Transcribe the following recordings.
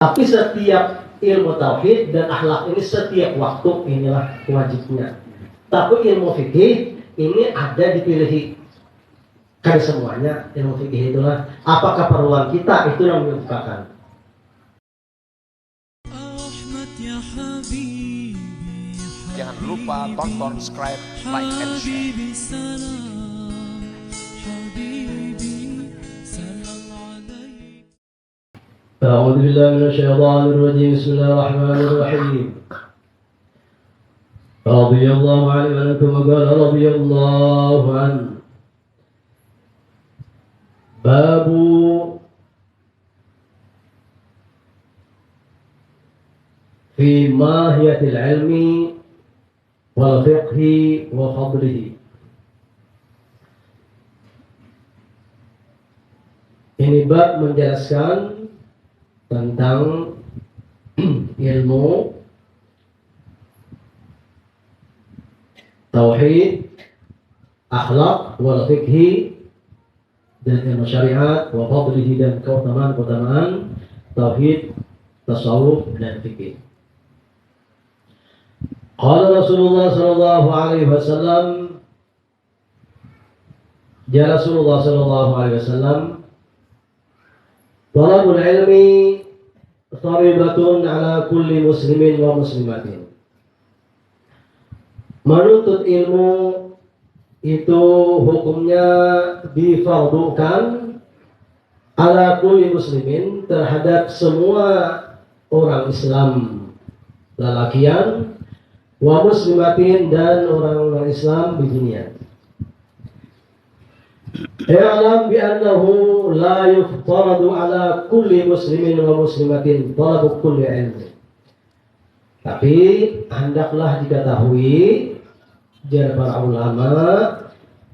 Tapi setiap ilmu tauhid dan akhlak ini setiap waktu inilah wajibnya. Tapi ilmu fikih ini ada dipilih. Kan semuanya ilmu fikih itulah apakah keperluan kita itu yang menyebabkan. Jangan lupa tonton, subscribe, like, and share. أعوذ بالله من الشيطان الرجيم. بسم الله الرحمن الرحيم. رضي الله عنه عنكم وقال رضي الله عنه. باب في ماهية العلم والفقه وفضله. Ini bab menjelaskan tentang ilmu tauhid, akhlak, wal fikhi, dan ilmu syariat, wa fadlihi, dan keutamaan tauhid, tasawuf, dan fikih. Qala Rasulullah sallallahu alaihi wasallam, ja Rasulullah sallallahu alaihi wasallam, talabul ilmi faridatun ala kulli muslimin wa muslimatin. Menuntut ilmu itu hukumnya difardukan ala kulli muslimin, terhadap semua orang Islam lelakian, wa muslimatin, dan orang Islam binian. I'lam bi annahu la yuftaradu ala kulli muslimin wa muslimatin talabu kulli ilmi. Tapi hendaklah diketahui jar para ulama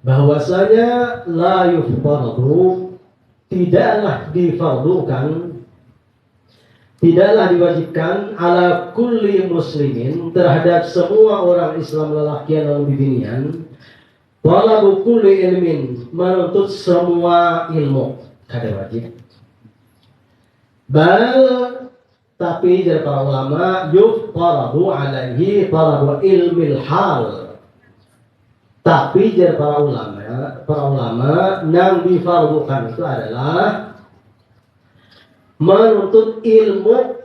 bahwasanya la yuftaradu, tidaklah difardukan, tidaklah diwajibkan ala kulli muslimin, terhadap semua orang Islam lelakian dan binian, talabu kulli ilmin, menuntut semua ilmu, kada wajib. Bal, tapi dari para ulama, yuftaradu alaihi talabu ilmil hal. Tapi dari para ulama yang difardukan itu adalah menuntut ilmu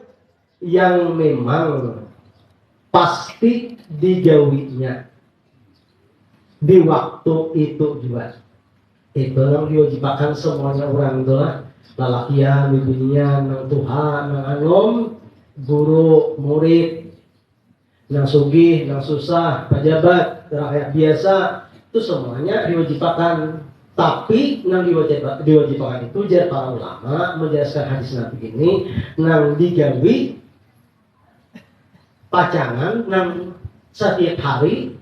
yang memang pasti digawinya di waktu itu juga. Itu yang diwajibkan semuanya orang itulah lalakian, binian, nang Tuhan, nang anom, guru, murid, nang sugih, nang susah, pejabat, rakyat biasa, itu semuanya diwajibkan. Tapi yang diwajibkan itu jar para ulama menjelaskan hadis Nabi ini nang digawi pacangan nang setiap hari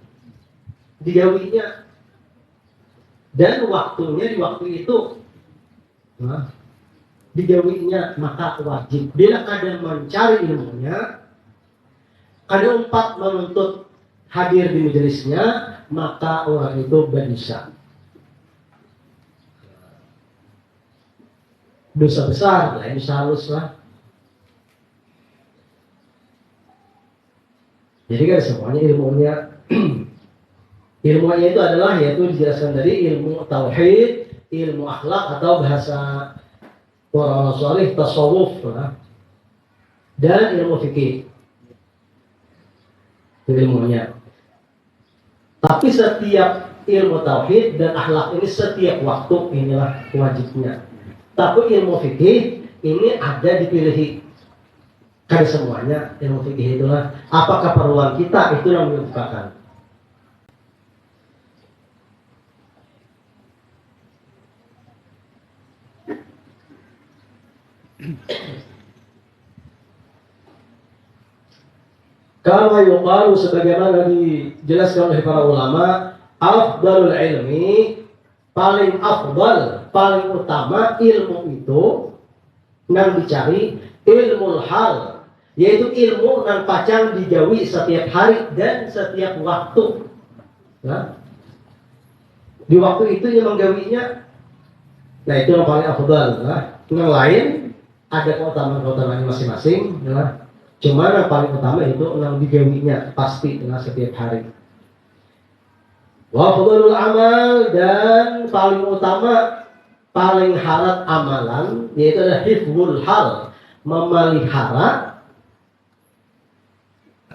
digawinya, dan waktunya di waktu itu digawinya, maka wajib. Bila kadang mencari ilmunya, kadang empat menuntut hadir di majelisnya, maka orang itu bisa dosa besar, lain salus lah. Jadi kan semuanya ilmunya ilmunya itu adalah, yaitu dijelaskan dari ilmu tauhid, ilmu akhlak atau bahasa orang salih tasawuf, dan ilmu fikih ilmunya. Tapi setiap ilmu tauhid dan akhlak ini setiap waktu inilah wajibnya. Tapi ilmu fikih ini ada dipilih. Kan semuanya ilmu fikih itulah apakah keperluan kita itu yang menyebabkan. Kama yuqalu, sebagaimana dijelaskan oleh para ulama, afdalul ilmi, paling afdal, paling utama ilmu itu yang dicari ilmul hal, yaitu ilmu yang pacang digawi setiap hari dan setiap waktu. Di waktu itu yang menggawinya, nah itu yang paling afdal. Yang lain ada keutamaan masing-masing, ya. Cuma yang paling utama itu yang digawinya pasti ya, setiap hari. Wa fadlul amal, dan paling utama, paling harat amalan yaitu adalah hifdzul hal, memelihara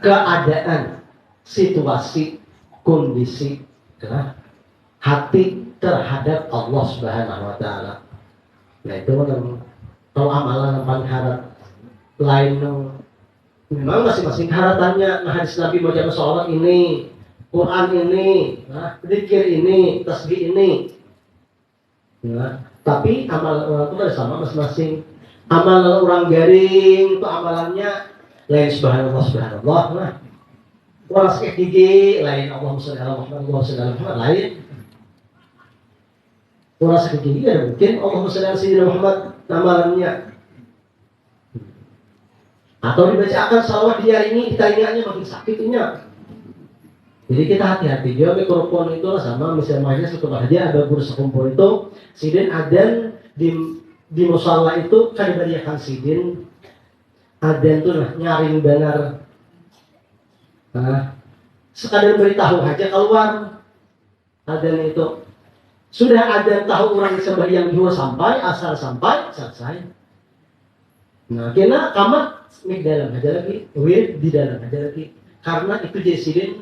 keadaan, situasi, kondisi ya, hati terhadap Allah Subhanahu wa taala. Nah itu kan kalau amalan yang paling harat lain memang masing-masing haratannya. Nah, hadis Nabi mau jaga sholat ini, Quran ini, nah, zikir ini, tasbih ini. Nah, tapi amal orang itu ada sama masing-masing. Amal orang garing itu amalannya lain subhanallah. Nah, orang sakit gigi lain Allahumma sholli ala Muhammad lain. Orang sakit gigi ada mungkin Allahumma sholli ala sayyidina Muhammad amalannya. Atau dibacakan salawat di hari ini, telinganya makin sakitnya. Jadi kita hati-hati juga mikrofon itu sama misalnya setelah aja ada guru sekumpul itu sidin adan di musalla itu kan diberikan sidin adan tuh nyaring benar. Nah, sekadar beritahu aja keluar adan itu sudah adan tahu orang sembahyang dua sampai asar sampai selesai. Nah, kena kamat mik dalam aja lagi, wir di dalam aja lagi. Karena itu jesidin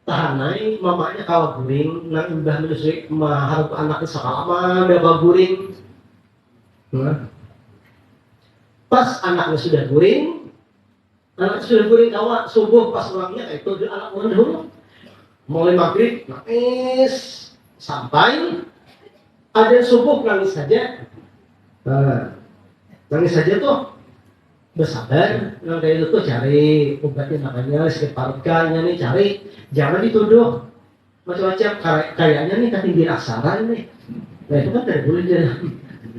tahanai mamanya kawa guring, nang imbah menusuk mahar anaknya sakalama beba guring. Nah, pas anaknya sudah guring kawa subuh pas orangnya itu anak orang dahulu. Mulai maghrib nangis sampai ada subuh nangis saja. Nah, nangis saja tuh bersabar, yang kayak itu tuh cari obatnya namanya sekeparutkannya nih cari, jangan dituduh macam-macam kayaknya nih ketinggi aksaran nih. Nah itu kan tidak boleh dia.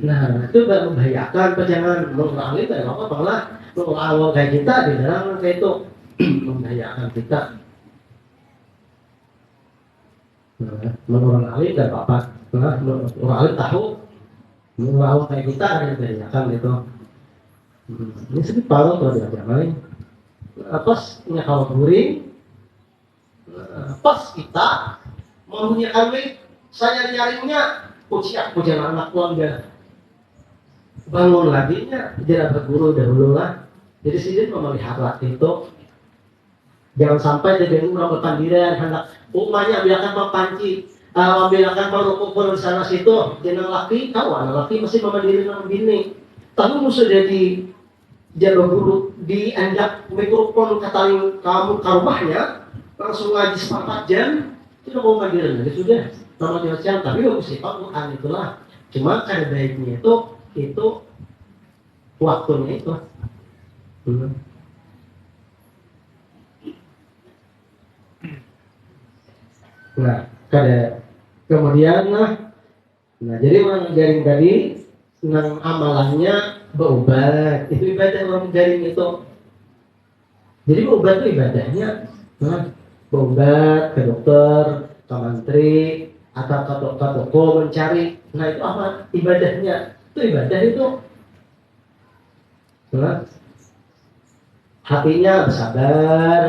Nah itu membahayakan, jangan mengulangi kayak apa malah mengulang kayak kita di dalam kayak itu membahayakan kita. Nah, mengulangi tidak apa-apa, nah, mengulangi tahu mengulang kayak kita ada yang membahayakan itu. Ini sedikit parah kalau diajar lain. Pas kalau guring, pas kita mempunyai mic, saya nyarinya pujian anak keluarga. Bangun lagi nya, jangan berguru dahulu lah. Jadi sini memelihara itu. Jangan sampai jadi orang berpandiran, hendak umatnya biarkan mepanci, biarkan merukuk di sana situ. Jangan laki, kawan laki masih memandiri orang bini. Tapi musuh jadi jaga guru dianjak mikrofon kata kamu ke rumahnya langsung ngaji 4 jam tidak mau mandiri lagi sudah nama jam tapi gak mesti Quran itulah cuma kan baiknya itu waktunya itu. Nah kemudian nah jadi orang jaring tadi yang amalannya berobat, itu ibadah orang jaring itu. Jadi berobat itu ibadahnya, berobat ke dokter, ke menteri, atau ke toko mencari. Nah itu apa ibadahnya? Itu ibadah itu. Hatinya bersabar,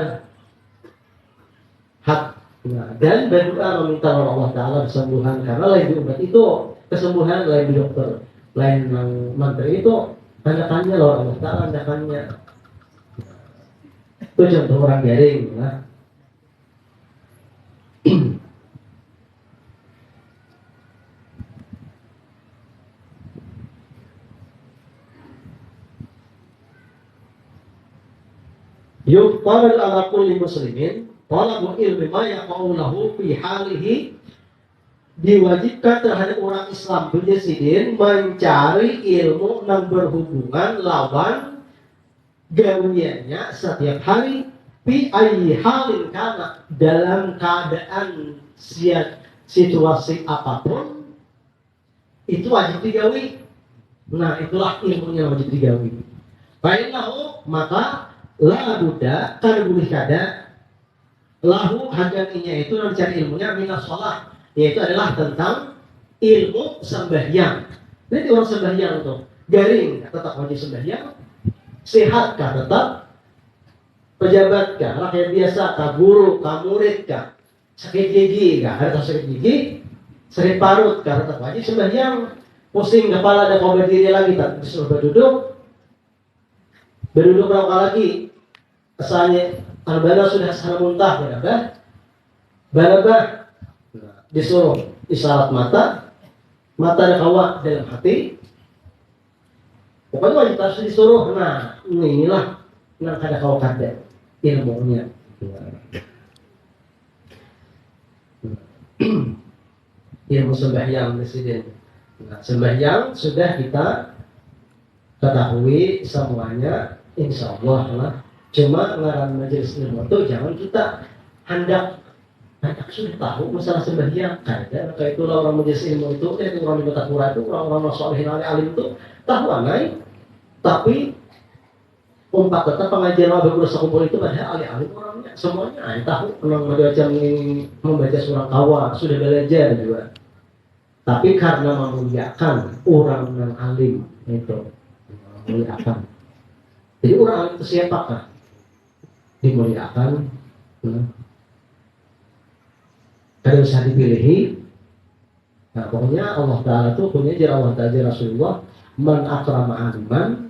dan berdoa meminta Allah Taala kesembuhan karena lain diobat itu kesembuhan lain di dokter. Lain yang menteri itu tanda-tanya loh Allah Ta'ala tanda-tanya itu contoh orang garing ya. Yuqal ala kulli muslimin talabul ilmi ma yaqaulahu fi halihi, diwajibkan terhadap orang Islam berjesidin mencari ilmu yang berhubungan lawan gawiannya setiap hari fi ayyi halin kana, dalam keadaan situasi apapun itu wajib digawi. Nah itulah ilmunya wajib digawi. Baiklah maka la buddha kan boleh kada lahu hajatinya itu mencari ilmunya minas sholat, yaitu adalah tentang ilmu sembahyang. Jadi orang sembahyang tuh Garing tetap wajib sembahyang. Sehatkah tetap? Pejabatkah? Rakyat biasa kah? Guru kah? Murid kah? Sakit gigi kah? Ada sakit gigi? Sakit parut kah? Tetap wajib sembahyang. Pusing kepala dan mau berdiri lagi tak disuruh berduduk. Berduduk berapa lagi? Asalnya al-bala sudah sana muntah Balabah disuruh isyarat mata ada kawat dalam hati. Pokoknya wajib harus disuruh. Nah, inilah yang ada kau kata ilmunya. Ilmu sembahyang presiden. Nah, sembahyang sudah kita ketahui semuanya, insya Allah lah. Cuma ngaran majelis ilmu itu jangan kita hendak sudah tahu masalah sembahyang. Kayak itulah orang majelis ilmu itu, orang di kota Pura itu, orang-orang solehin alim itu tahu anai. Tapi umpat tetap pengajian Wabah Kuda Sekumpul itu pada alim orangnya semuanya tahu. Memang macam membaca surah kawa sudah belajar juga. Tapi karena memuliakan orang yang alim itu memuliakan. Jadi orang alim itu siapakah? Dimuliakan. Kalau bisa dipilih. Nah, pokoknya Allah Ta'ala itu punya ajar Allah Ta'ala Rasulullah man akrama aliman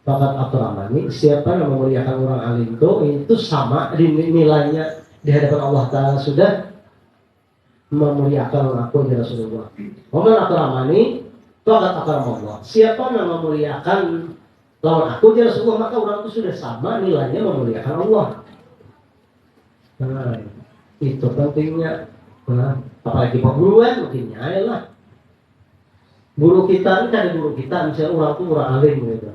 fakat akramani. Siapa yang memuliakan orang alim itu sama nilainya di hadapan Allah Ta'ala sudah memuliakan aku ya Rasulullah. Man akramani fakat akramallah. Siapa yang memuliakan lawan aku ya Rasulullah, maka orang itu sudah sama nilainya memuliakan Allah. Nah, itu pentingnya. Nah, apalagi perguruan mungkin lah. Guru kita ini kan guru kita misalnya orang itu orang alim gitu.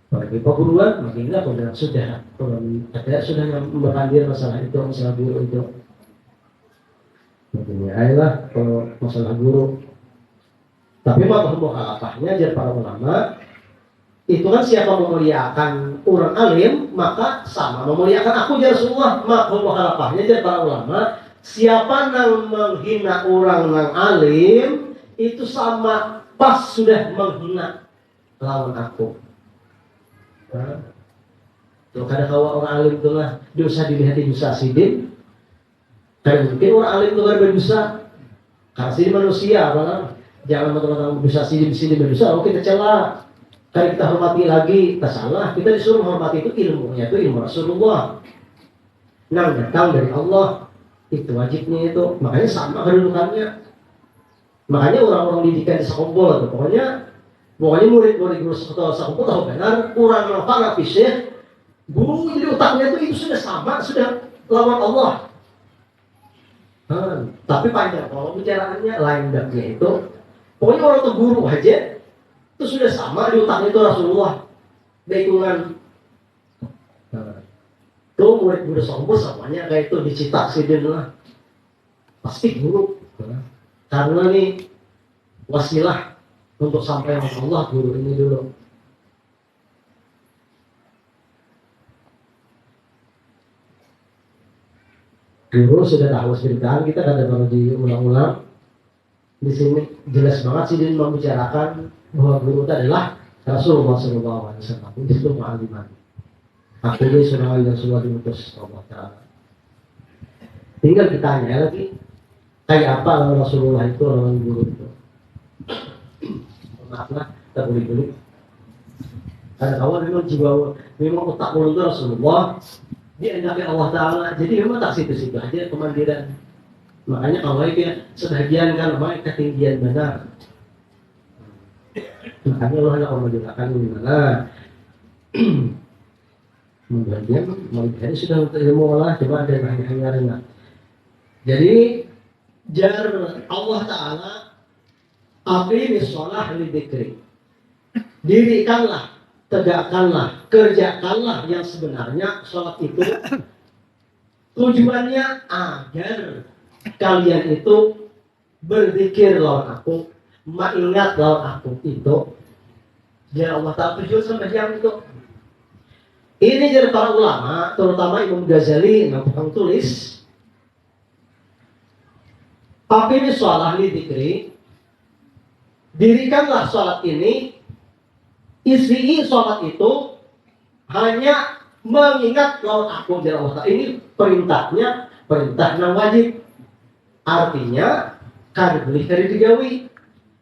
Apalagi perguruan mungkin sudah berkandir masalah itu, masalah guru itu. Mungkin lah kalau masalah guru. Tapi apanya ajar para ulama itu kan siapa memuliakan orang alim maka sama memuliakan aku ya Rasulullah. Apanya ajar para ulama siapa yang menghina orang yang alim itu sama pas sudah menghina lawan aku. Kalau kada kawa orang alim itu lah dosa dilihat di dosa sidin. Karena mungkin orang alim itu kan berdosa. Karena sidin manusia, jangan teman-teman dosa sidin berdosa. Oke kita celah. Karena kita hormati lagi, kita salah. Kita disuruh menghormati itu ilmunya itu ilmu Rasulullah. Yang datang dari Allah. Itu wajibnya itu. Makanya sama kedudukannya. Makanya orang-orang didikan di sekumpul itu. Pokoknya murid-murid guru sekumpul tahu benar. Kurang manfaat fisik. Guru jadi otaknya itu sudah sama. Sudah lawan Allah. Tapi panjang kalau bicaraannya lain daknya itu. Pokoknya orang itu guru aja. Itu sudah sama di otaknya itu Rasulullah. Lingkungan. Itu murid-murid sekumpul semuanya kayak itu dicita sidin lah. Pasti guru. Karena nih wasilah untuk sampai ke Allah guru ini dulu. Guru sudah tahu cerita kita ada baru diulang-ulang. Di sini jelas banget sih dia membicarakan bahwa guru itu adalah Rasulullah SAW. Itu ma'aliman. Aku ini sudah yang semua diutus Allah Ta'ala. Tinggal kita tanya lagi. Kayak apa Rasulullah itu orang guru itu? Maaflah, kita boleh-boleh. Karena kawan memang jiwa, memang otak guru itu Rasulullah. Dia hendaknya Allah Ta'ala. Jadi memang tak situ-situ aja kemandiran. Makanya kalau itu sebagian kan memang ketinggian benar. Makanya Allah nak memudahkan di mana. Kemudian melihat sudah ilmu lah. Coba ada hanya. Jadi jar Allah Ta'ala aqimis shalah lidzikri. Dirikanlah, tegakkanlah, kerjakanlah yang sebenarnya sholat itu tujuannya agar kalian itu berzikir lawan aku, mengingat lawan aku itu. Jadi Allah Ta'ala tujuan sembahyang itu. Ini dari para ulama, terutama Imam Ghazali yang tukang tulis. Aqimis shalah lidzikri. Dirikanlah sholat ini isi sholat itu hanya mengingat lawan aku jalla wa'ala. Ini perintahnya, perintah yang wajib. Artinya kada boleh kada digawi.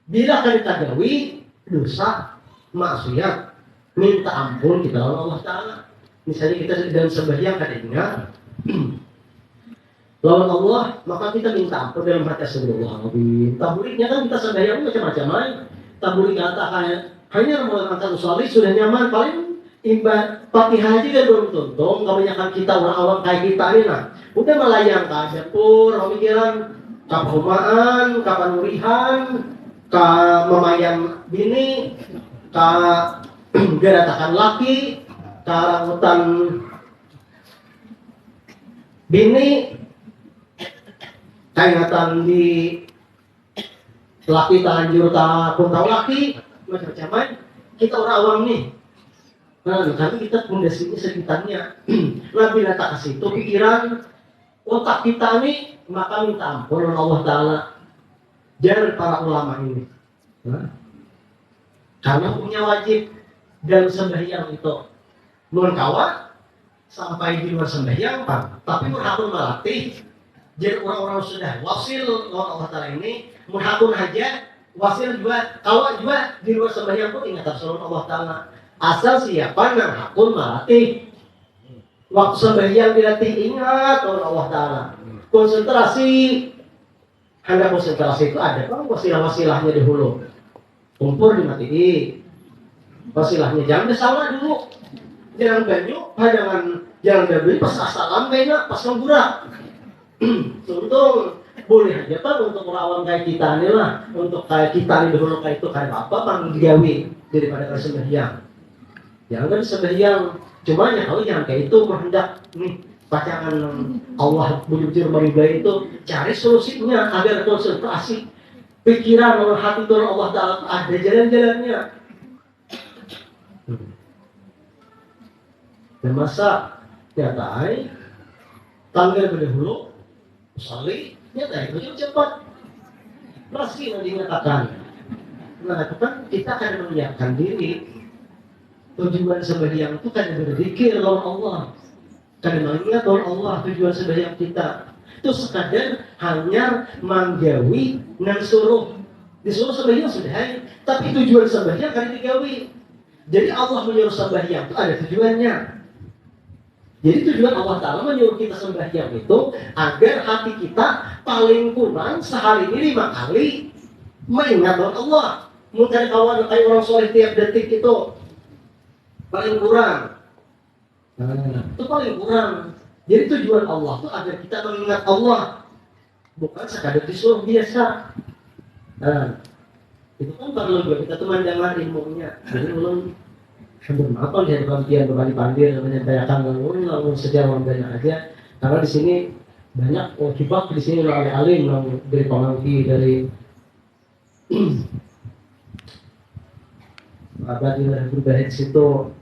Bila kada digawi, dosa, maksiat, minta ampun kita lawan Allah Ta'ala. Misalnya kita dalam sembahyang kada ingat lawan Allah, maka kita minta ampun dalam hati astagfirullahaladzim. Taburiknya kan kita sembahyang macam-macam lain. Taburik kata hanya mengatakan usolli sudah nyaman, paling imbang Fatihah aja kan belum tuntung. Kebanyakan kita orang awam kayak kita ini nah, udah melayang ke dapur, pemikiran kapan kapan murihan, ke memayan bini, ke geratakan laki, ke rambutan bini, kaingatan di laki tanjur tak pun tahu laki, macam-macam kita orang awam nih. Nah, kami kita pondasinya sekitarnya. Nah, bila tak kasih itu pikiran otak kita nih, maka minta ampun Allah Ta'ala. Jangan para ulama ini. Nah, karena punya wajib dalam sembahyang itu. Mohon kawan sampai di luar sembahyang, Pak. Tapi menghapun melatih. Jadi orang-orang sudah wasil Allah Ta'ala ini, menghapun aja, wasil juga, kawan juga di luar sembahyang pun ingat Rasulullah Allah Ta'ala. Asal siapa yang hakun melatih. Waktu sembahyang dilatih ingat oleh Allah Ta'ala. Konsentrasi. Hendak konsentrasi itu ada kan wasilah-wasilahnya dahulu. Kumpur dimatiin. Wasilahnya jangan salah dulu. Jangan banyu, jangan banyu pas asalam kayaknya pas nggurak. Contoh boleh aja kan untuk orang kayak kita ini lah. Untuk kayak kita ini dahulu kayak itu kayak apa bang digawi daripada sembahyang. Jangan sembahyang, cuma ya kalau jangan kayak itu hendak nih pacangan Allah benar-benar meridai itu cari solusinya agar konsentrasi pikiran dan hati itu Allah Ta'ala ada jalan-jalannya. Dan masa nyatai tanggal berdahulu usalli nyatai itu cepat masih nanti mengatakan kita akan menyiapkan diri. Tujuan sembahyang itu kan berzikir lawan Allah, kan mengingat lawan Allah. Tujuan sembahyang kita itu sekadar hanya menggawi dan suruh disuruh sembahyang sudah, tapi tujuan sembahyang kan digawi. Jadi Allah menyuruh sembahyang itu ada tujuannya. Jadi tujuan Allah Ta'ala menyuruh kita sembahyang itu agar hati kita paling kurang sehari ini 5 kali mengingat lawan Allah. Mungkin kawan kayak orang soleh tiap detik itu paling kurang. Itu paling kurang. Jadi tujuan Allah itu agar kita mengingat Allah, bukan sekadar disuruh biasa. Nah, itu kan perlu juga kita teman-teman ilmunya. Jadi belum bermaaf dari pengertian berbanding-banding menyampaikan ngomong sejarah banyak aja. Karena di sini banyak kibak di sini oleh alim dari pengangki dari abad yang berbahit situ.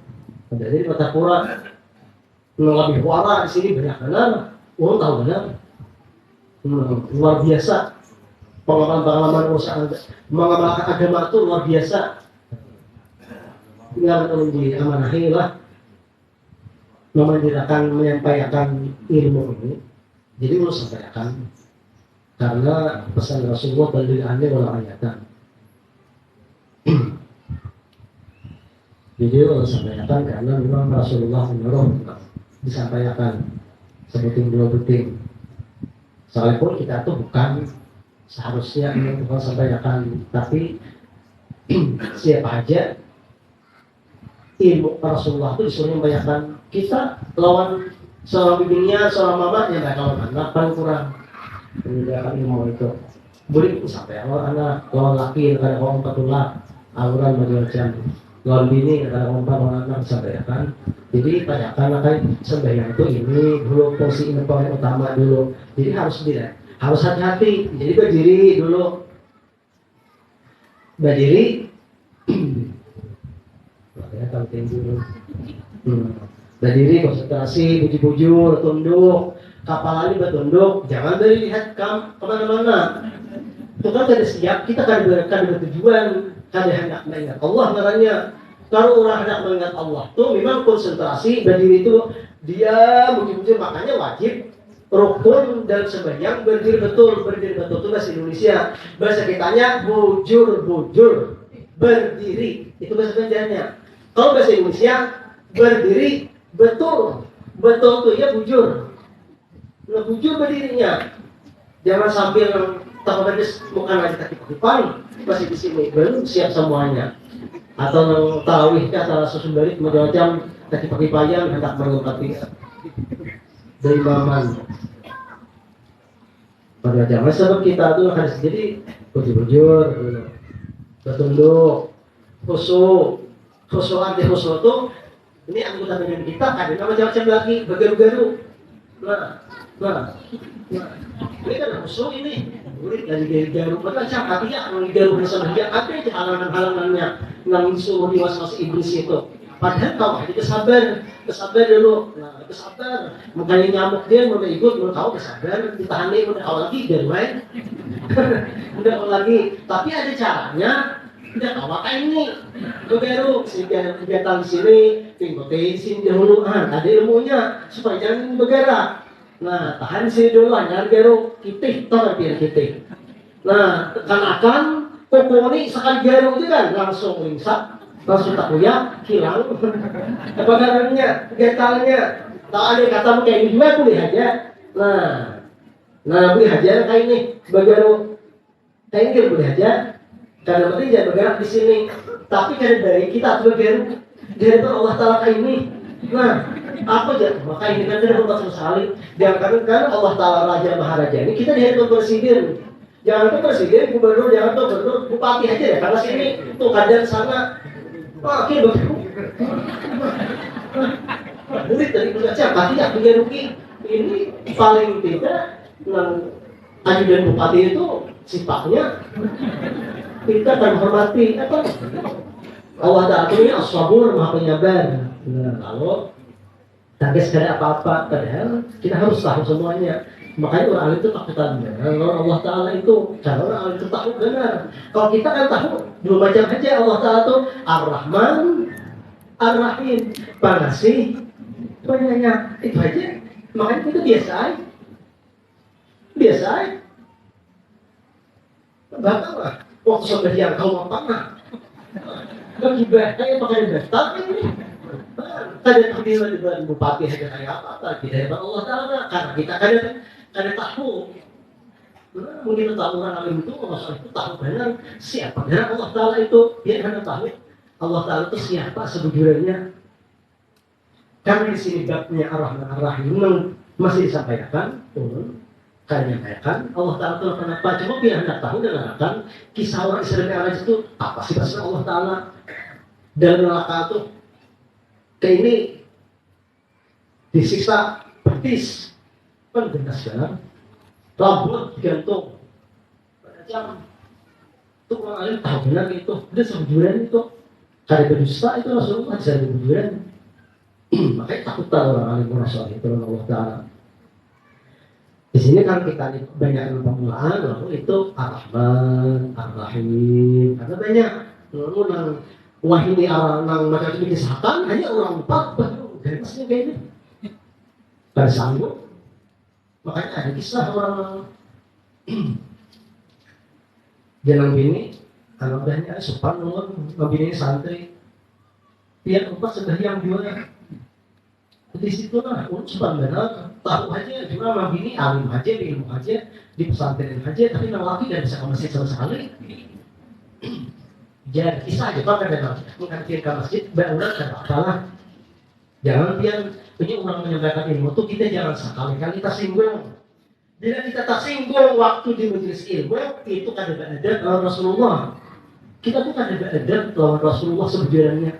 Jadi kota pura lebih wara di sini banyak benar, orang tahu benar, luar biasa pengalaman mengamalkan agama itu luar biasa. Tinggal di amanahi lah, memanjirkan menyampaikan ilmu ini. Jadi mau sampaikan karena pesan Rasulullah balilannya wala ayatan. Jadi harus sampaikan karena memang Rasulullah menyuruh disampaikan sebuting dua buting. Sekalipun kita tuh bukan seharusnya ini bukan sampaikan, tapi siapa aja ilmu Rasulullah itu disuruh membayarkan kita lawan seorang bibinya, seorang mamanya, nggak lawan anak paling kurang menyediakan ilmu itu. Boleh sampai lawan anak, lawan laki, ada orang petulak, auran macam-macam. Lawan bini ada orang anak sampaikan. Jadi tanyakan akan sembahyang itu ini dulu fungsi ini paling utama dulu. Jadi harus hati-hati. Jadi berdiri dulu. Berdiri. Ya kalau dulu. Berdiri konsentrasi, bujur-bujur, tunduk. Kapal ini bertunduk. Jangan dari lihat kemana-mana. Itu kan tidak siap. Kita kan bertujuan. Kada hendak mengingat Allah namanya. Kalau orang hendak mengingat Allah tuh memang konsentrasi berdiri itu dia mungkin makanya wajib rukun dan sembahyang berdiri betul itu bahasa Indonesia. Bahasa kitanya bujur berdiri itu bahasa Indonesianya. Kalau bahasa Indonesia berdiri betul tuh ya bujur. Nah, bujur berdirinya. Jangan sambil takut bukan lagi kaki paling masih di sini belum siap semuanya. Atau tarawih atau sesumberit macam kaki payang hendak mengungkapi dari imaman. Pada zaman sebab kita tuh harus jadi bujur bertunduk khusyuk anti khusyuk tuh ini anggota badan kita ada macam-macam lagi bergaru-garu. Nah, ini kan khusyuk ini. Murid dari garu, macam hatinya kalau garu bersama dia apa itu halangan-halangannya yang disuruh was-was iblis itu. Padahal kau itu kesabar dulu. Nah, kesabar. Makanya nyamuk dia mau ikut, mau tahu kesabar, ditahani udah awal lagi garu udah awal lagi. Tapi ada caranya. Udah awal kayak ini. Garu, sehingga kegiatan di sini, tinggotin sini dahulu. Ada ilmunya supaya jangan bergerak. Nah, tahan sini dulu, jangan garu kitih, tahu biar kitih. Nah, tekan kokoni sekali garu itu kan langsung ringsak, langsung tak kuyak, hilang. Apa namanya, getalnya. Tak ada katamu kayak ini juga boleh aja. Nah boleh aja kayak ini, bagaru kayak ini boleh aja. Karena penting jangan bergerak di sini. Tapi karena dari kita bergerak, dari Allah Taala kayak ini. Nah, apa aja? Maka ini kan tidak berubah sekali. Jangan kan Allah Taala Raja Maharaja ini kita di hadapan presiden. Jangan tuh presiden, gubernur, jangan tuh gubernur, bupati aja ya. Karena sini tuh kadang sana, oke begitu. Murid dari baca, pasti ya punya rugi. Ini paling tidak yang ajudan bupati itu sifatnya kita akan hormati apa? Allah Taala ini as-sabur maha penyabar. Nah, kalau tak sekadar apa-apa, padahal kita harus tahu semuanya. Makanya orang alim itu takutan benar. Allah Taala itu, cara orang alim itu tahu benar. Kalau kita kan tahu dua macam aja. Allah Taala itu Ar-Rahman, Ar-Rahim, Pengasih, Penyayang. Itu aja. Makanya itu biasa aja. Bahkan lah, waktu sebagian kau pernah bagi bahaya pakai daftar ini. Kada terbilang dengan bupati saja kayak apa? Kita hebat Allah Taala karena kita kada tahu. Mungkin tahu orang alim itu masalah itu tahu benar siapa benar Allah Taala itu. Dia kada tahu Allah Taala itu siapa sebujurnya. Karena di sini babnya Ar-Rahman Ar-Rahim masih disampaikan, karena menyampaikan Allah Taala itu kenapa? Cuma biar anda tahu dan akan kisah orang Isra Mi'raj itu apa sih bahasa Allah Taala dan neraka itu. Kayak ini disiksa betis pengenaskan rambut digantung pada jam itu orang alim tahu benar itu dia sebujuran itu karena berdusta itu Rasulullah bisa sebujuran. Makanya takut orang alim merasa itu Allah Taala. Di sini kan kita banyak pemulaan lalu itu Ar-Rahman Ar-Rahim karena banyak lalu wah ini orang yang macam ini disahkan hanya orang empat baru garisnya kayak ini pada sanggup. Makanya ada kisah orang jalan bini anak banyak sopan orang bini santri dia empat sudah yang dua di situ lah sopan benar tahu aja cuma sama bini alim aja ilmu aja di pesantren aja tapi yang laki tidak bisa ke masjid sama sekali. Jadi kisah aja kalau ada mengkaji ke masjid berulang dan apalah. Jangan biar punya orang menyampaikan ilmu itu kita jangan sekali-kali kita singgung. Bila kita tak singgung waktu di majelis ilmu itu kan ada adab lawan Rasulullah. Kita tuh kan ada adab lawan Rasulullah sebenarnya.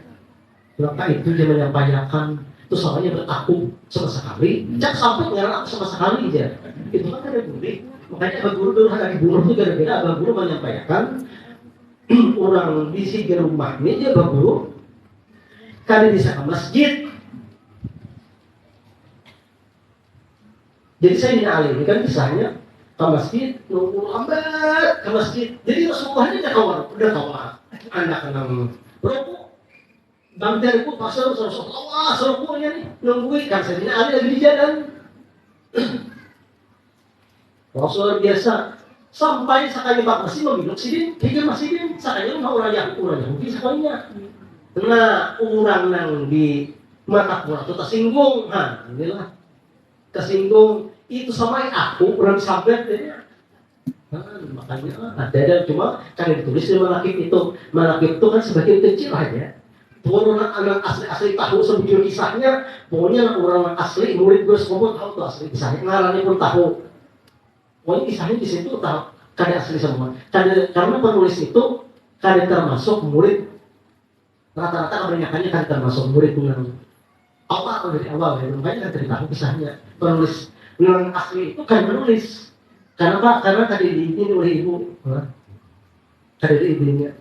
Maka itu dia menyampaikan itu soalnya bertakwa sama sekali. Jangan sampai mengarang sama sekali aja. Itu kan ada boleh. Makanya Abah Guru dulu hari buruh itu gara-gara Abah Guru menyampaikan orang di sini rumah ini dia baru kali bisa ke masjid. Jadi saya dinali ini kan kisahnya ke masjid nunggu lambat ke masjid. Jadi Rasulullah ini udah kawan anda kenal rokok Bang dari pun pasal Allah serupunya nih nungguin kan saya ada lagi di jalan. Rasul biasa sampai sakali bak masih mobil sidin, pikir masih din, sakali mau orang Yahudi sakalinya. Nah, orang yang di mata kurang itu tersinggung, inilah tersinggung itu sama aku orang sahabat dia. Makanya ada cuma kan ditulis di manakib itu kan sebagian kecil aja. Turunan anak asli tahu sebujur kisahnya, pokoknya orang asli murid gue semua tahu tuh asli kisahnya, ngarangnya pun tahu. Pokoknya kisahnya di situ tahu, kada asli semua. Karena penulis itu kada termasuk murid, rata-rata kebanyakannya kada termasuk murid dengan awal dari awal ya, makanya kada tahu kisahnya. Penulis yang asli itu kan menulis. Karena kada diizini oleh ibu, kada diizinnya.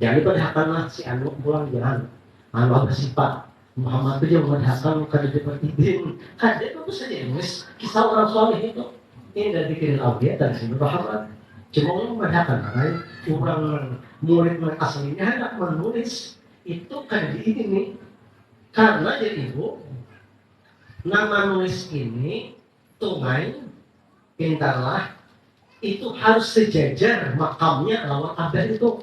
Jadi padahal si Anu pulang jalan, Anu bersifat Muhammad itu dia menghadapkan kada dapat izin, kada itu saja nulis kisah orang soleh itu. Ini dari pikiran aulia dari sini Muhammad. Cuma orang menghadapkan orang murid aslinya hendak menulis itu kada diizini. Karena jadi ibu nama nulis ini tungai pintarlah itu harus sejajar makamnya lawan abad itu.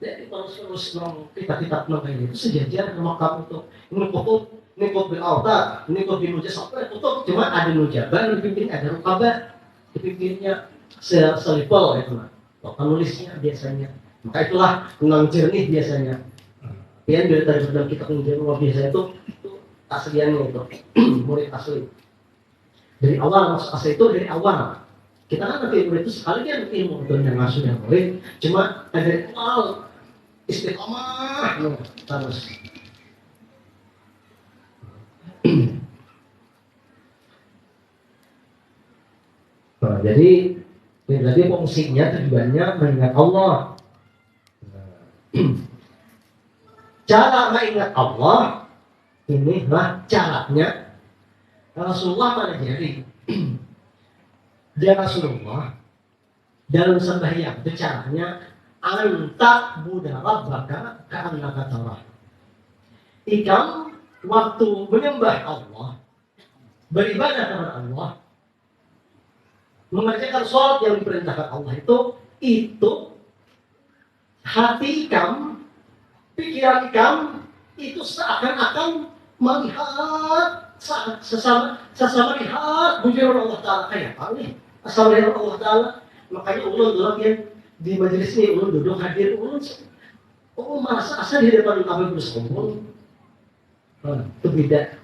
Jadi terus kitab-kitab ini itu sejajar makam itu. Ini kutub bil autar, ini kutub bil mujasabah, kutub cuma ada nujaban, dipimpin ada rukabah, dipimpinnya selipol itu mah. Penulisnya biasanya. Maka itulah ulang jernih biasanya. Yang dari dalam kitab jernih biasa itu asliannya itu murid asli. Dari awal masuk asli itu dari awal. Kita kan nanti murid itu sekali kan ilmu itu yang masuk yang murid, cuma dari awal istiqomah terus. Nah, jadi fungsinya tujuannya mengingat Allah. Cara mengingat Allah inilah caranya Rasulullah mengajari. Dia Rasulullah dalam sembahyang itu caranya anta budara baka ka'annaka tarah. Ikam waktu menyembah Allah, beribadah kepada Allah, mengerjakan sholat yang diperintahkan Allah itu hati ikam, pikiran ikam itu seakan-akan melihat sesama lihat bujur Allah Ta'ala kayak apa nih asal lihat Allah Ta'ala. Makanya ulun dulu yang di majelis ini ulun duduk hadir ulun merasa asal di depan kami bersombong. Itu beda.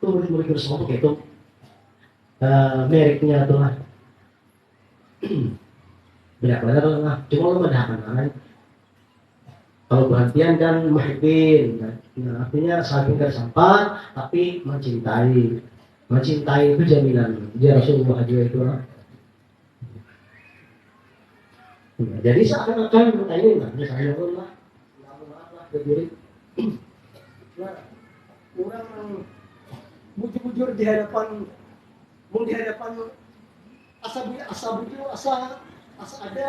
Itu murid-murid bersombong itu mereknya tuh lah. Beda banget lah. Cuma lu mendahakan kalau perhatian kan muhibbin, nah, artinya saling tersampat tapi mencintai. Mencintai itu jaminan. Dia Rasulullah juga itu lah. Nah, jadi seakan-akan kita ini nggak bisa saya lah, maaf berdiri. Nah, orang bujur-bujur di hadapan asa ada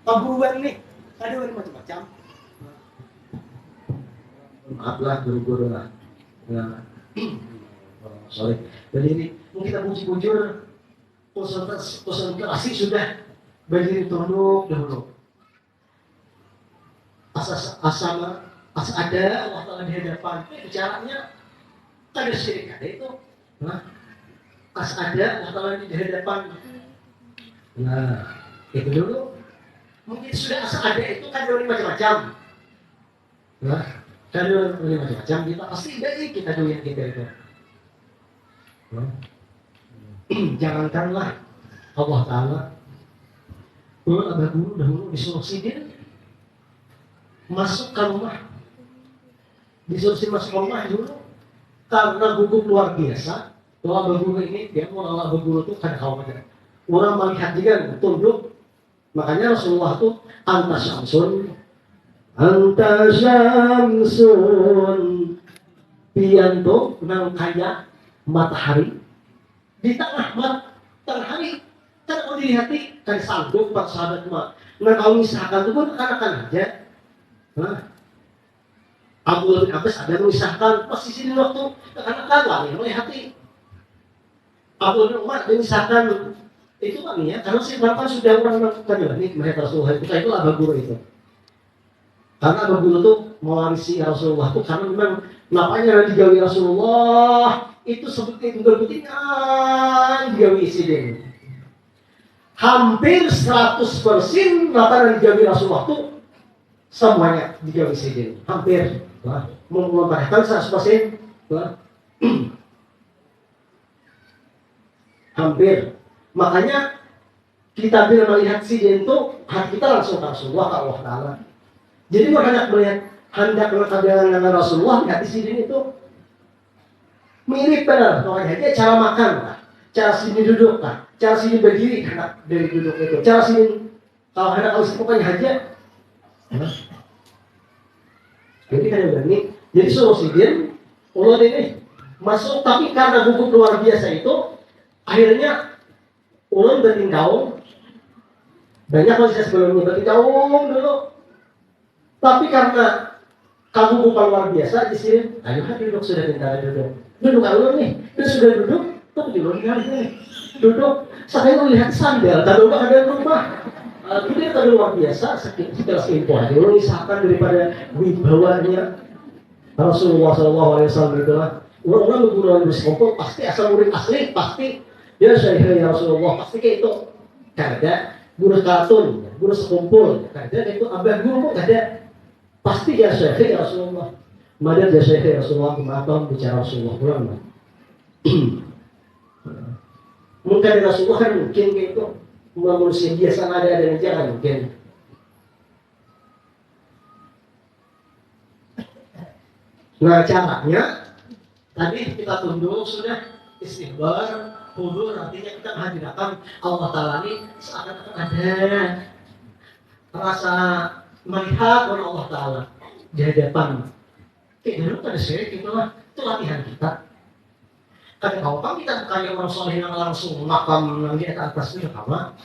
tabuhan nih. Ada macam-macam. Maaflah guru-guru lah. Nah, sorry. Jadi ini kita bujur konsentrasi sudah berdiri tunduk dahulu. Asa ada Allah Ta'ala di hadapan. Bicaranya ada syirik ada itu. Nah, asa ada Allah Ta'ala di hadapan. Nah, itu dulu. Mungkin sudah asa ada itu kan dari macam-macam. Nah, dari macam-macam kita pasti dari kita dulu yang kita itu. Nah. Jangankanlah Allah Ta'ala abah guru dahulu disuruh sidin masuk ke rumah, disuruh masuk ke rumah dulu karena gugup luar biasa. Kalau abah guru ini dia mau abah guru itu kan khawatir orang melihat juga tunduk. Makanya Rasulullah itu anta syamsun pianto nang kaya matahari di tengah matahari Kan kalau dilihat kan sanggup para sahabat mah. Nah kalau misalkan itu pun akan aja. Nah, Abu bin Abbas ada memisahkan posisi di waktu kekanak-kanak lah yang hati. Abu bin Umar memisahkan itu kan ya, karena si bapak sudah orang melakukan ini mereka Rasulullah itu Abu Guru itu. Karena Abu Guru itu mewarisi Rasulullah itu karena memang napanya digawi Rasulullah itu seperti betul-betulnya digawi Sidin. Hampir 100% makanan digawi Rasulullah itu semuanya digawi Sidin. Hampir. Memperhatikan 100%. Hampir. Makanya kita bila melihat Sidin itu hati kita langsung ke Rasulullah, ke Allah Ta'ala. Jadi makanya melihat hendak melakukan dengan Rasulullah di hati Sidin itu mirip benar. Makanya dia cara makan lah, cara Sidin duduk lah, cara Sidin berdiri hendak dari duduk itu, cara Sidin kalau hendak harus pokoknya aja. Jadi kan berani. Jadi suruh Sidin, Allah ini masuk tapi karena gugup luar biasa itu akhirnya ulun bertindaung banyak masih sebelumnya bertindaung dulu, tapi karena kamu bukan luar biasa di sini, ayo duduk sudah pintar duduk ulun nih, dia sudah duduk, tuh duduk nih, duduk, saya melihat sandal, kalau nggak ada rumah, dia terlalu luar biasa, sekitar simpul aja, ulun misalkan daripada wibawanya Rasulullah SAW itulah, ulun berguna bersekongkol pasti asal murid asli pasti. Ya Syekh ya Rasulullah pasti kayak itu kada guru katun, guru sekumpul kada itu abah guru kok kada pasti ya Syekh ya Rasulullah madad ya Syekh ya Rasulullah kematon bicara Rasulullah pulang mungkin Rasulullah kan mungkin kayak itu manusia biasa ada dan jangan mungkin. Nah caranya tadi kita tunduk sudah istighfar hudur, artinya kita menghadirakan Allah Ta'ala ini seakan-akan ada rasa melihat oleh Allah Ta'ala di hadapan. Kayak dulu ada syirik itu lah, itu latihan kita. Kadang kalau kita bukannya orang soleh yang langsung makam yang di atas itu sama.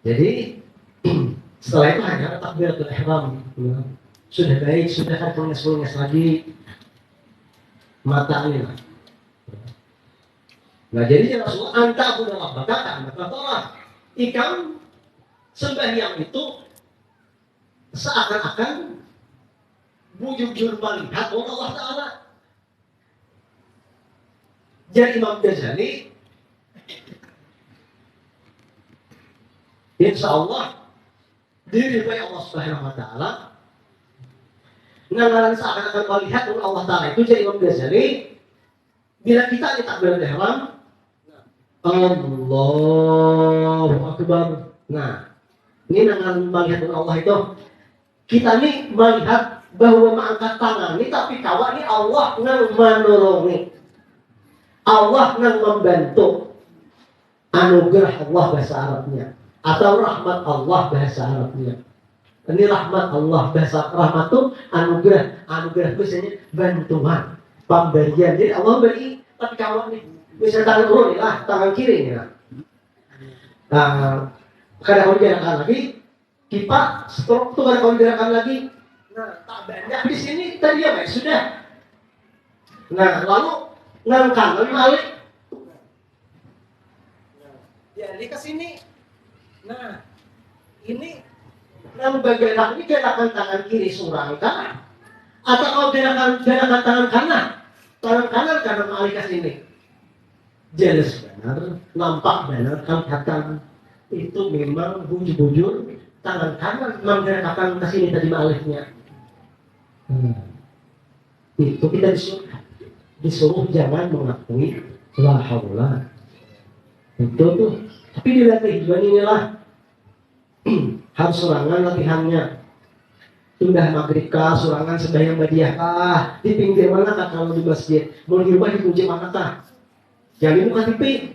Jadi setelah itu hanya takbiratul ihram. Sudah baik, sudah kan penges lagi mata ini lah. Nah jadi Rasulullah anta udah rabbaka katalah ikam sembahyang itu seakan-akan bujur melihat Allah Ta'ala. Jadi Imam Ghazali insya Allah diridhoi Allah Subhanahu Wa Ta'ala. Nah seakan-akan melihat Allah Ta'ala itu jadi Imam Ghazali bila kita takbiratul ihram Allahu Akbar. Nah, ini dengan melihat Allah itu kita nih melihat bahwa mengangkat tangan ini tapi kawan ini Allah yang menolongi, Allah yang membantu. Anugerah Allah bahasa Arabnya atau rahmat Allah bahasa Arabnya. Ini rahmat Allah bahasa rahmat itu anugerah biasanya bantuan, pemberian. Jadi Allah beri tapi kawan nih bisa tangan turun lah, tangan kiri ya. Nah, kadang kalau gerakan lagi, kita stroke tuh kadang kalau gerakan lagi. Nah, tak banyak di sini tadi ya, baik sudah. Nah, lalu ngangkat lagi balik. Ya, ini ke sini. Nah, ini yang bergerak ini gerakan tangan kiri surangkan, atau kalau gerakan tangan kanan karena balik ke sini. Jelas benar, nampak benar kelihatan itu memang bujur tangan kanan menggerakkan ke sini tadi malihnya. Itu kita disuruh jangan mengakui la haula. Itu tuh. Tapi dilatih juga inilah harus serangan latihannya. Sudah maghrib kah, surangan sembahyang badiah kah, di pinggir mana kah kalau di masjid, mau di rumah dikunci mana kah? Jangan di muka TV.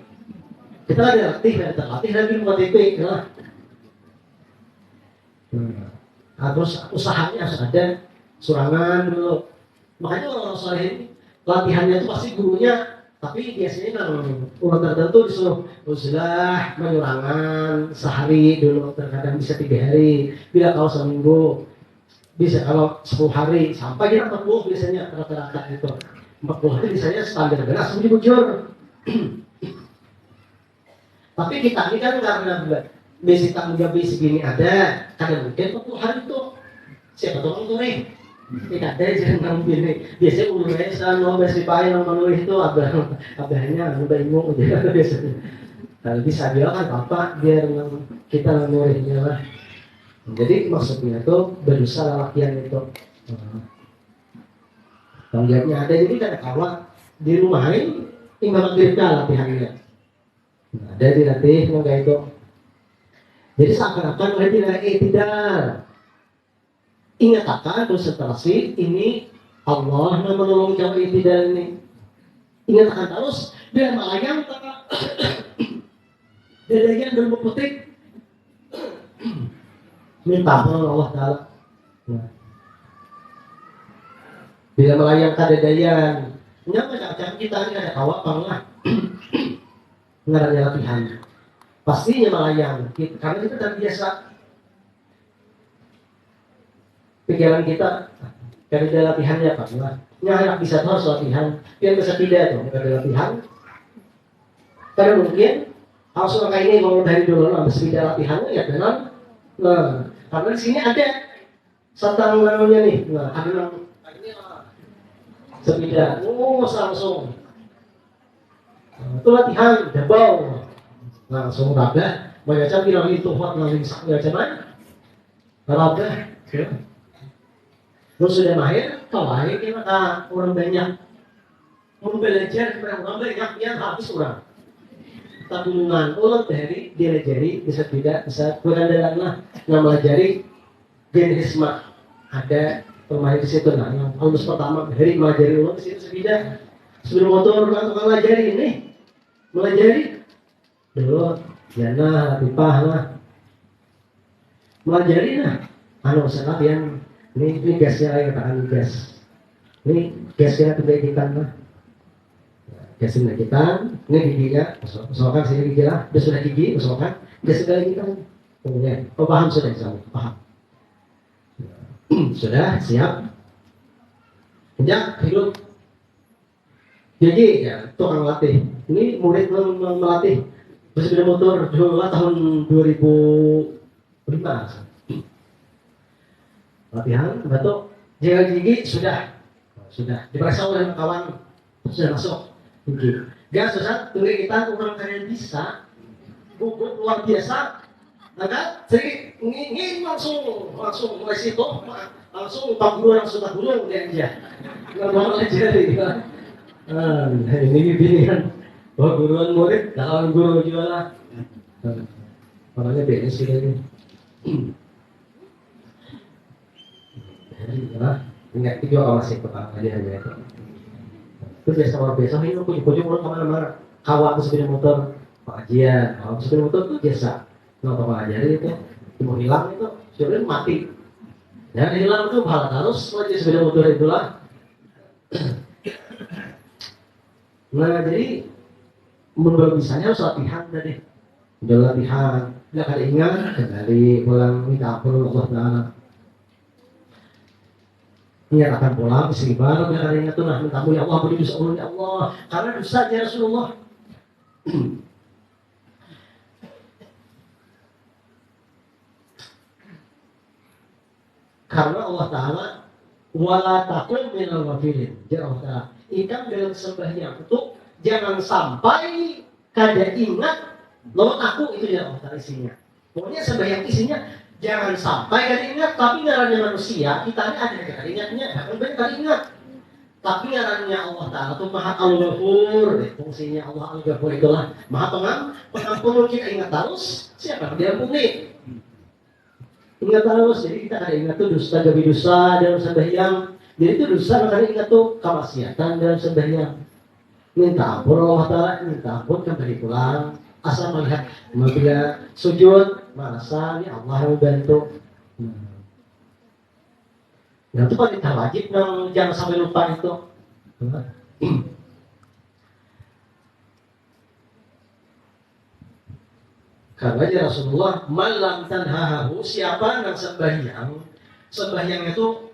Kita ada terlatih dan di muka TV ya. Terus usahanya harus ada surangan dulu. Makanya orang soleh ini latihannya itu pasti gurunya Tapi biasanya orang tertentu disuruh uzlah menyurangan sehari dulu, terkadang bisa 3 hari, bila kalau seminggu, bisa kalau 10 hari, sampai kita 40 biasanya rata-rata itu. 40 hari biasanya standar beras bujur. Tapi kita ini kan karena basic tanggung jawab segini ada, kadang mungkin 40 hari itu siapa tahu orang tuh nih. Tidak ada jangan begini. Biasanya ulurnya sama besipain sama nulis itu abahnya bingung aja biasanya. Kalau bisa dia kan bapak biar kita nulisnya lah. Jadi maksudnya itu berusaha latihan itu. Tanggung jawabnya ada, jadi ada kawan di rumah ini tinggal kita latihannya. Ada dilatih kayak itu. Jadi seakan-akan mereka tidak. Ingat akan konsentrasi ini Allah yang menolong jauh tidak ini. Ingat akan terus dan melayang dadayan dan berputik minta Allah Ta'ala. Bila melayang kadadayan, macam kita ini ada kawat panglah ngaranya latihan. Pastinya melayang karena kita terbiasa. Pikiran kita karena ada latihannya Pak. Anak bisa terus latihan, yang bisa tidak tuh ada latihan. Karena mungkin harus orang kayak ini kalau dari dulu habis tidak latihannya ya benar. Nah, karena di sini ada satang namanya nih. Nah, ada yang ini sepeda. Langsung. Itu latihan double. Langsung rabah. Banyak bilang itu hot langsung macam mana? Rabah. Terus sudah mahir, kalau lahir maka orang banyak mau belajar kepada orang banyak yang habis orang tabungan ulang dari diajari bisa tidak bisa bergandalan lah yang melajari jenisma ada pemahir di situ. Nah yang halus pertama dari melajari ulang di situ sebida sebelum motor untuk melajari ini melajari dulu jana pipah lah melajari nah salah yang ini gasnya lagi katakan gas. Ini gasnya kebaikan lah. Gasnya kita, ini giginya, usahakan sini gigi lah. Dia sudah gigi, usahakan gas kebaikan. Kemudian, paham sudah insyaAllah, paham. Sudah siap. Sejak hidup. Jadi ya tukang latih. Ini murid melatih bersepeda motor dulu tahun 2005. Latihan, batuk, jaga gigi sudah diperiksa oleh kawan sudah masuk gigi. Gak susah, tunggu kita orang kalian bisa, buku luar biasa, ada jadi ini langsung mulai situ, langsung pak guru dia aja, nggak mau aja gitu. Ini pilihan, guruan murid, kawan guru juga lah, orangnya beda sih ini. Ingat itu juga masih pertama kali hanya itu. Itu biasa ini punya orang kemana-mana. Kawan sepeda motor pengajian, kawan sepeda motor itu biasa. Nonton pengajian itu, mau hilang itu, sudah mati. Ya hilang itu pahala harus lagi sepeda motor itulah. Nah jadi menurut misalnya harus latihan tadi. Udah latihan, bila kada ingat kembali pulang minta ampun Allah Ta'ala. Ingat akan pulang istighfar biar ingat tuh nah mintamu ya Allah beri dosa Allah ya Allah karena dosa ya Rasulullah. Karena Allah Ta'ala wala takum minal ghafilin. Ya Allah Ta'ala ikan dalam sembahyang itu jangan sampai kada ingat lo aku itu ya Allah Ta'ala isinya. Pokoknya sembahyang isinya jangan sampai kada ingat, tapi ngarannya manusia, kita ini ada kada ingatnya, bahkan benar kada ingat. Tapi ngarannya Allah Ta'ala itu Maha Al-Ghafur, fungsinya Allah Al-Ghafur itulah Maha Pengampun kita ingat terus, siapa dia ampuni. Ingat terus, jadi kita ada ingat tuh dosa demi dosa dalam sembahyang. Jadi itu dosa kada ingat tuh kemaksiatan dalam sembahyang. Minta ampun Allah Ta'ala, minta ampun kembali pulang. Asal melihat bila sujud merasa ini Allah yang membantu. Nah itu kan kita wajib jangan sampai lupa itu. Karena ya Rasulullah, malam tanhahu, siapa yang sembahyang itu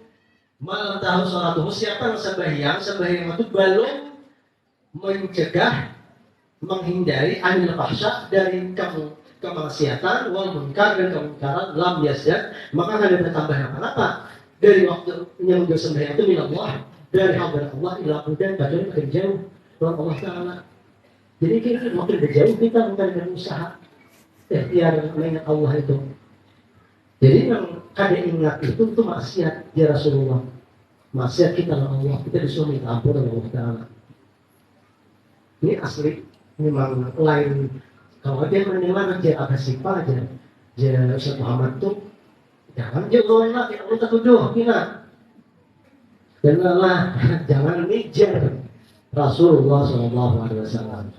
malam tahu salatuhu, siapa yang sembahyang itu belum mencegah, menghindari anil fahsya, dari kemaksiatan, wal munkar dan kemungkaran, lam yasyad, maka akan ada bertambah apa-apa dari waktu yang menjauh sembahyang itu minallah, dari hadirat Allah ila dan badan makin jauh dari Allah Ta'ala. Jadi kita makin berjauh, kita bukan dengan usaha ikhtiar mengingat Allah itu. Jadi yang kada ingat itu maksiat ya Rasulullah. Maksiat kita dengan Allah, kita disuruh minta ampun oleh Allah Ta'ala. Ini asli, memang lain. Kalau dia menerima dia agak simpel aja. Dia Ustaz Muhammad tuh jangan dia nolak, ya Allah tertuduh kita. Janganlah, jangan ngejar Rasulullah SAW.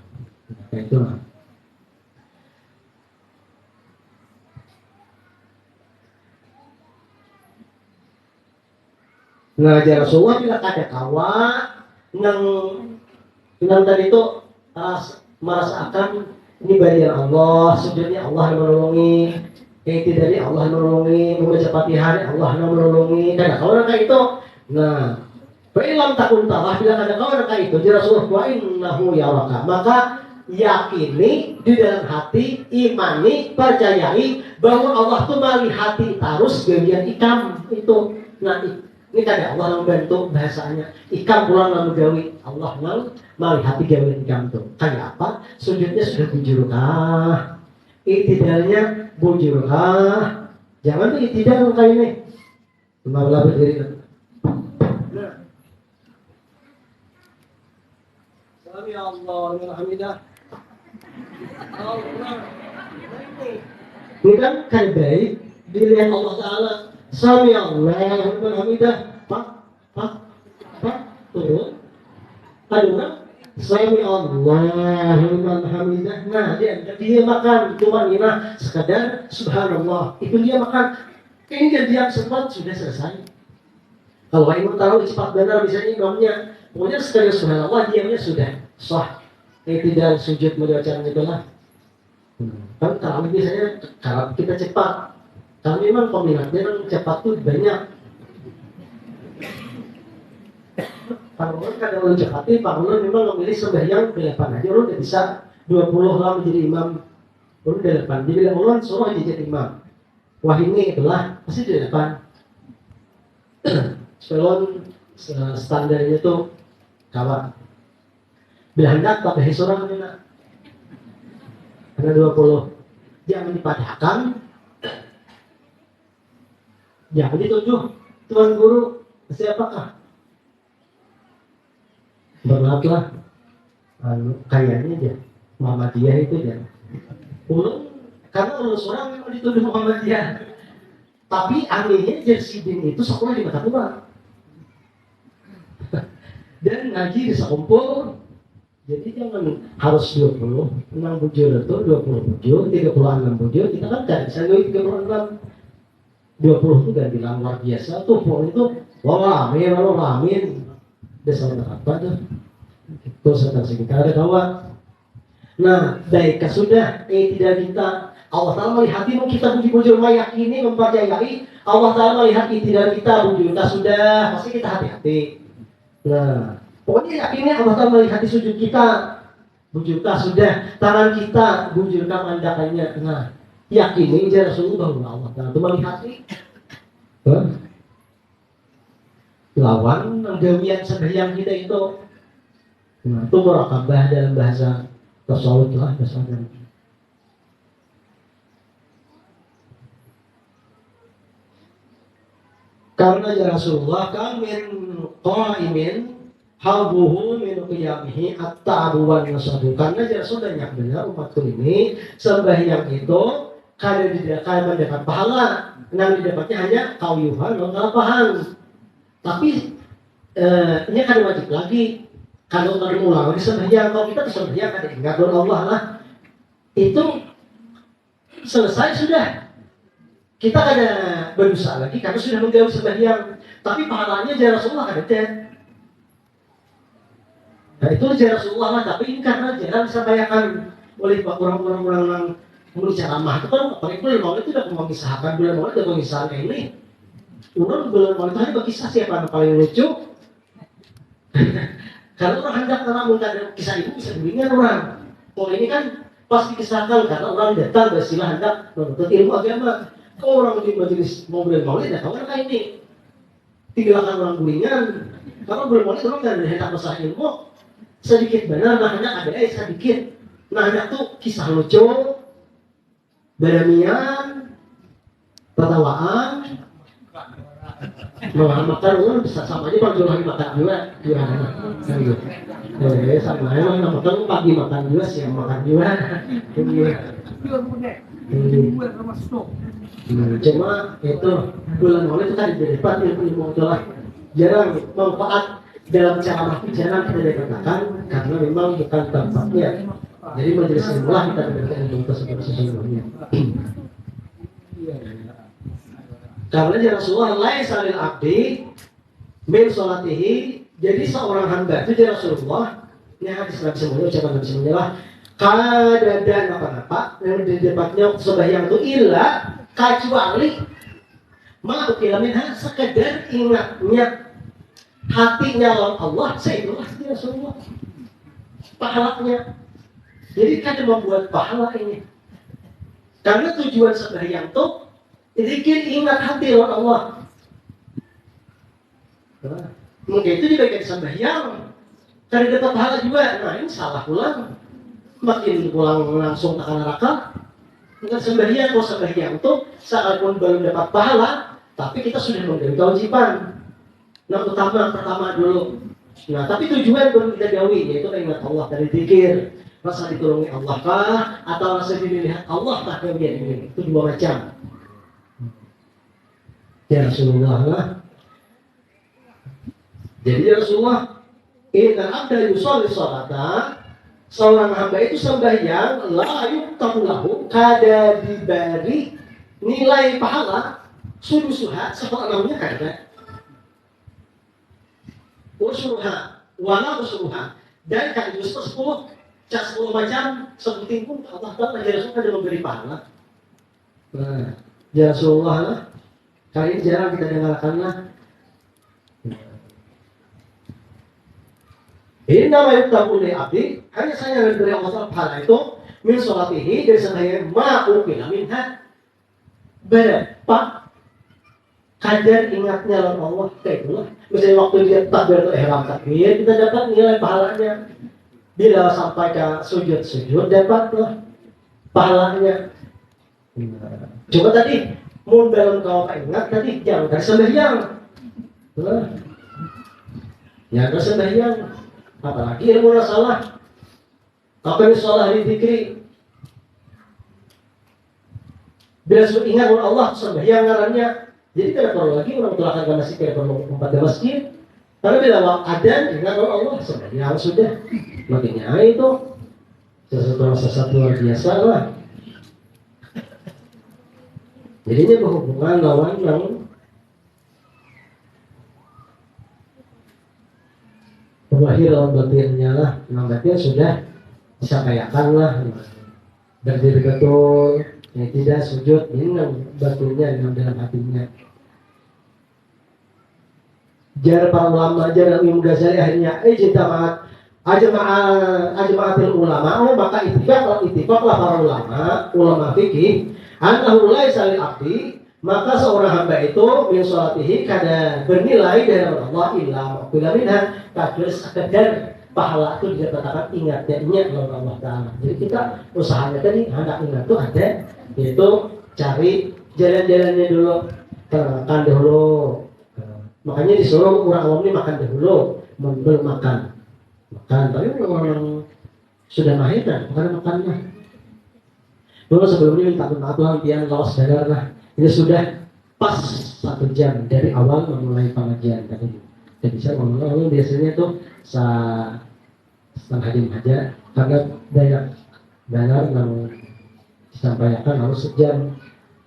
Itulah. Ngajar Rasulullah bila ada kawa nang tadi itu merasakan ini bagian Allah, sujudnya Allah yang menolongi, dari Allah yang menolongi, membaca Fatihah Allah yang menolongi. Karena kalau kayak itu, nah, Fa'ilam takun talah, bila ada kawan kayak itu, jadi Rasulullah wa innahu yaraka, maka yakini di dalam hati, imani, percayai bahwa Allah itu melihati terus bagian ikam itu. Nah, ini kan Allah membantu bahasanya. Ikam pulang lalu gawi, Allah melihati gawi ikam itu. Kayak apa? Sujudnya sudah bujurkah? Itidalnya bujurkah? Jangan tuh itidal kayak ini. Malah berdiri. Sami Allah wa hamidah. Allah. Ini kan baik dilihat Allah Ta'ala. Sami Allah wa hamidah. Pak, turun. Aduh kan? Sami Allah wa hamidah. Nah, dia makan cuma ini sekadar subhanallah. Itu dia makan. Ini dia diam sempat sudah selesai. Kalau imam tahu cepat benar misalnya imamnya, pokoknya sekadar subhanallah diamnya sudah sah. Tidak sujud membaca itulah. Kan kalau biasanya kalau kita cepat, kalau memang peminatnya kan cepat tuh banyak. Pak Ulun kadang ulun cepati, Pak Ulun memang memilih sembahyang 8 aja, ulun tidak bisa 20 lah menjadi imam. Ulun 8, dia bilang ulun suruh jadi imam. Wah ini itulah, pasti 8. Ulun standarnya tuh kawan. Bila hendak pakai seorang mana? Ada 20. Jangan dipadahkan. Jangan ditujuh. Tuan guru, siapakah? Berlatlah. Kayaknya dia Muhammadiyah itu dia. Karena ulun seorang memang dituduh Muhammadiyah. Tapi anehnya Jersidin itu sekolah di mata Quran. Dan ngaji di sekumpul. Jadi jangan harus 20, 6 bujur itu 20 bujur, 36 bujur, kita kan gak bisa ngomong 36. 20 itu gak bilang luar biasa tuh, pokoknya itu amin. Dasar apa tuh? Itu sedang sekitar ada kawan. Nah, daika sudah, tidak kita. Allah Ta'ala melihatimu kita bujur-bujur meyakini, mempercayai. Allah Ta'ala melihat tidak kita bujur kita sudah, pasti kita hati-hati. Nah, pokoknya yakinnya Allah Ta'ala melihat sujud kita, bujurkah sudah, tangan kita, bujurkah mandakannya. Nah, yakini ya Rasulullah bahwa Allah Ta'ala itu melihat. Lawan penggawian sembahyang kita itu. Nah, itu murakabah dalam bahasa tasawuf lah, bahasa agama. Karena ya Rasulullah kamin qaimin halbuhu min qiyamihi at-ta'abuwan nasadu. Karena ya Rasul banyak benar umatku ini sembahyang itu kada mendapat pahala, yang didapatnya hanya kauyuhan dan kalapahan. Tapi ini kan wajib lagi kalau mau ulang lagi sembahyang. Kalau kita sembahyang kada ingat Allah lah, itu selesai sudah. Kita kada berusaha lagi karena sudah menjauh sembahyang. Tapi pahalanya ya Rasulullah kada ada. Nah itu jarak Rasulullah lah, tapi ini karena jarang disampaikan oleh orang-orang Mau ceramah itu kan paling bulan maulid itu udah mengisahkan bulan maulid udah mengisahkan ini. Urang bulan maulid itu hanya berkisah siapa yang paling lucu. Karena orang hendak karena muntah kisah itu bisa dibingung orang. Kalau ini kan pasti kisahkan karena orang datang bersilah hendak menuntut ilmu agama. Kalau orang di majelis mau bulan maulid ya tahu kan ini. Tinggalkan orang gulingan. Kalau bulan maulid orang kan hendak masalah ilmu sedikit benar, nah hendak ada sedikit. Nah hendak tuh kisah lucu, beramian, pertawaan, makan orang bisa sama aja kalau jualan makan juga, sama aja makan pagi makan juga, siang makan juga. Cuma itu bulan maulid itu kan di depan ilmu itulah jarang manfaat dalam cara jarang kita dikatakan karena memang bukan tempatnya. Jadi majelis ilmulah kita mendengarkan ilmu tersebut sesungguhnya. Karena ya Rasulullah laisa lil abdi min salatihi, jadi seorang hamba itu ya Rasulullah, ini hadis Nabi semuanya ucapan Nabi semuanya lah, kada dan apa-apa yang di depannya sembahyang itu illa kecuali ma'ukila minha sekedar ingatnya hatinya lawan Allah, seitulah ya Rasulullah pahalanya. Jadi kada membuat pahala ini karena tujuan sembahyang itu zikir ingat hati lawan Allah. Mungkin itu dibagikan sembahyang cari dapat pahala juga. Nah ini salah pulang, makin pulang langsung ke neraka. Bukan sembahyang, kalau sembahyang itu sekalipun belum dapat pahala, tapi kita sudah memberi kewajiban. Nah pertama dulu. Nah tapi tujuan belum kita jauhi, yaitu ingat Allah dari zikir. Rasa ditolongi Allah kah, atau rasa dilihat Allah kah kemudian ini? Itu dua macam. Ya Rasulullah lah. Jadi ya Rasulullah, inna abda yusolli sholata, seorang hamba itu sembahyang la yuktabu lahu, kada diberi nilai pahala sudusuha seperlamanya kada. Usuruha, wala usuruha, dan kada justru 10 macam seperti pun Allah Taala ya Rasulullah ada memberi pahala. Nah, ya Rasulullah lah. Kali ini jarang kita dengarkan lah. Inna ma yuktabu li abdi, hanya saya yang diberi Allah Taala pahala itu min sholatihi, dari sembahyang ma'ukila minha, berapa kadar ingatnya lawan Allah, kayak itulah. Misalnya waktu dia takbiratul ihram takbir, kita dapat nilai pahalanya. Bila sampai ke sujud dapatlah pahalanya. Coba tadi mau dalam kau ingat tadi jangan sembahyang. Ya ada sembahyang. Apalagi ilmu salah. Apa yang salah di zikri. Bila sudah ingat Allah sembahyang ngarannya. Jadi tidak perlu lagi orang tulakan ke masjid, tidak perlu umpat ke masjid. Karena bila adzan ingat Allah sembahyang sudah. Makanya itu sesuatu luar biasa lah. Jadi ini berhubungan lawan yang Wahir lawan batinnya lah. Yang batin sudah disampaikan lah. Berdiri betul, yang tidak sujud, ini yang batinnya yang dalam hatinya. Jar para ulama, jar Imam Ghazali akhirnya ajma'atil ulama, maka ittifaqlah para ulama fikih, annahu laisa lil abdi, maka seorang hamba itu min sholatihi kada bernilai dari Allah illa maqbila minha, kecuali sekedar pahala itu didapatkan ingat Allah Ta'ala. Jadi kita usahanya tadi hendak ingat itu ada, yaitu cari jalan-jalannya dulu, makan dulu. Makanya disuruh orang awam ini makan dahulu, belum makan. Tapi orang sudah mahir kan, makan lah. Dulu sebelumnya minta maaf lah, pian lawas sadar lah. Ini sudah pas 1 jam dari awal memulai pengajian tadi. Jadi saya ngomong biasanya tuh setengah jam aja, karena banyak benar yang disampaikan harus sejam.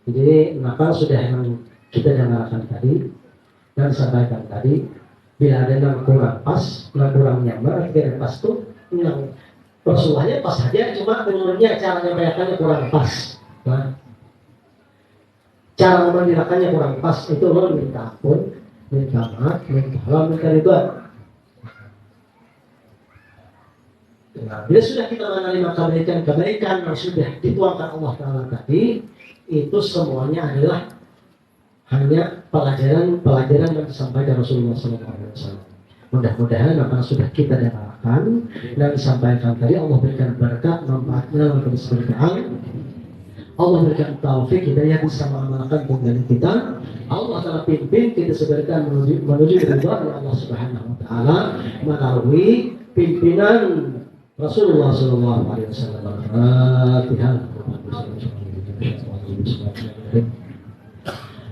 Jadi maka sudah yang kita dengarkan tadi dan sampaikan tadi, bila ada yang kurang pas, yang kurang nyaman, yang pas tuh yang Rasulullahnya pas saja, cuma menurutnya cara menyampaikannya kurang pas. Nah, cara memandirakannya kurang pas, itu lo minta ampun, minta maaf, minta halal, minta ridwan. Nah, bila sudah kita menerima kebaikan-kebaikan yang sudah dituangkan Allah Ta'ala tadi, itu semuanya adalah hanya pelajaran-pelajaran yang disampaikan Rasulullah SAW. Mudah-mudahan apa yang sudah kita dapatkan dan disampaikan tadi Allah berikan berkat, manfaatnya untuk keberkahan. Allah berikan taufik hidayah bisa mengamalkan penggali kita. Allah telah pimpin kita sebarkan menuju ridha Allah Subhanahu Wa Taala melalui pimpinan Rasulullah Sallallahu Alaihi Wasallam. Al-Fatihah.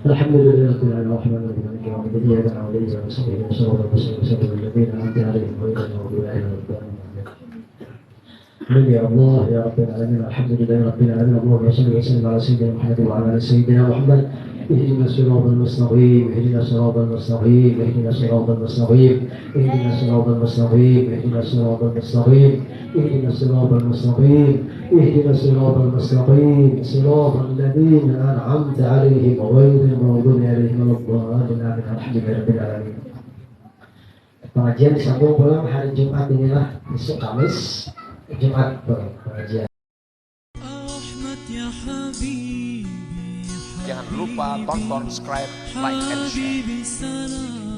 Alhamdulillah Rabbil alamin maliki yaumiddin iyyaka na'budu wa iyyaka nasta'in ihdinas siratal mustaqim يا الله يا رب العالمين الحمد لله رب العالمين اللهم صل وسلم على سيدنا محمد وعلى ال سيدنا محمد اهدنا الصراط المستقيم اهدنا الصراط المستقيم اهدنا الصراط المستقيم اهدنا الصراط المستقيم اهدنا الصراط المستقيم اهدنا الصراط المستقيم اهدنا الصراط المستقيم صراط الذين انعمت عليهم غير المغضوب عليهم ولا الضالين امين الحمد لله رب العالمين. Pengajian disambung pulang hari Jumat inilah besok Kamis Jumat pengajian. Jangan lupa tonton, subscribe, like, and share.